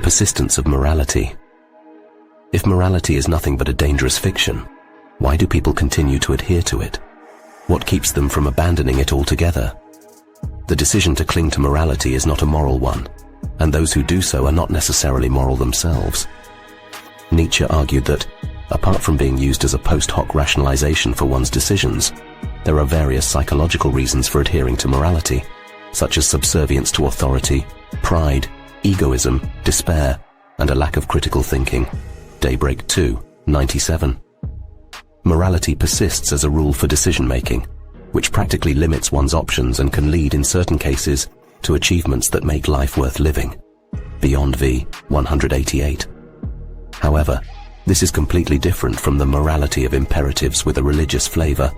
persistence of morality. If morality is nothing but a dangerous fiction, why do people continue to adhere to it? What keeps them from abandoning it altogether? The decision to cling to morality is not a moral one, and those who do so are not necessarily moral themselves. Nietzsche argued that, apart from being used as a post hoc rationalization for one's decisions, there are various psychological reasons for adhering to morality, such as subservience to authority, pride, egoism, despair, and a lack of critical thinking. Daybreak 2, 97. Morality persists as a rule for decision-making, which practically limits one's options and can lead in certain cases to achievements that make life worth living. Beyond v. 188. However, this is completely different from the morality of imperatives with a religious flavor,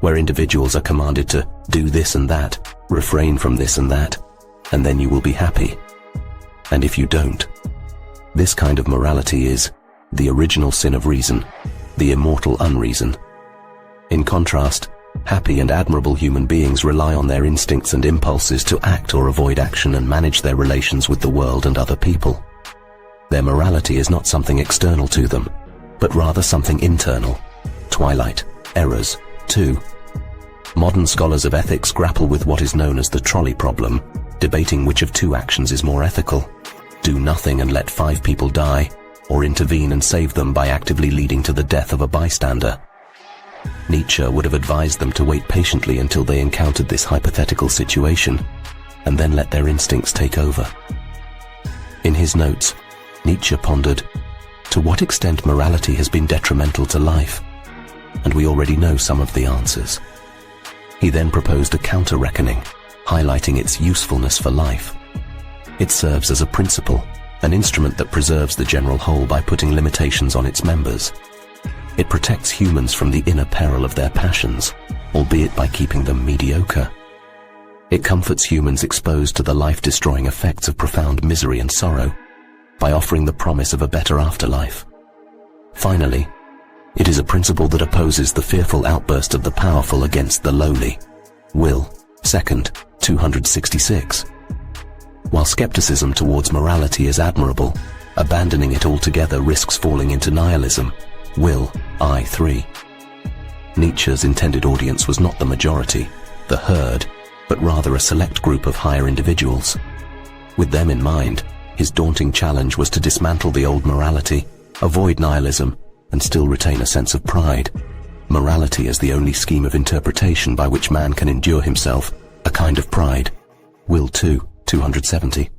where individuals are commanded to do this and that, refrain from this and that, and then you will be happy. And if you don't, this kind of morality is the original sin of reason, the immortal unreason. In contrast, happy and admirable human beings rely on their instincts and impulses to act or avoid action and manage their relations with the world and other people. Their morality is not something external to them, but rather something internal. Twilight, Errors, 2. Modern scholars of ethics grapple with what is known as the trolley problem, debating which of two actions is more ethical: do nothing and let 5 people die, or intervene and save them by actively leading to the death of a bystander. Nietzsche would have advised them to wait patiently until they encountered this hypothetical situation, and then let their instincts take over. In his notes, Nietzsche pondered, to what extent morality has been detrimental to life? And we already know some of the answers. He then proposed a counter-reckoning, highlighting its usefulness for life. It serves as a principle, an instrument that preserves the general whole by putting limitations on its members. It protects humans from the inner peril of their passions, albeit by keeping them mediocre. It comforts humans exposed to the life-destroying effects of profound misery and sorrow, by offering the promise of a better afterlife. Finally, it is a principle that opposes the fearful outburst of the powerful against the lowly. Will, 2nd, 266. While skepticism towards morality is admirable, abandoning it altogether risks falling into nihilism. Will, I 3. Nietzsche's intended audience was not the majority, the herd, but rather a select group of higher individuals. With them in mind, his daunting challenge was to dismantle the old morality, avoid nihilism, and still retain a sense of pride. Morality is the only scheme of interpretation by which man can endure himself, a kind of pride. Will 2, 270.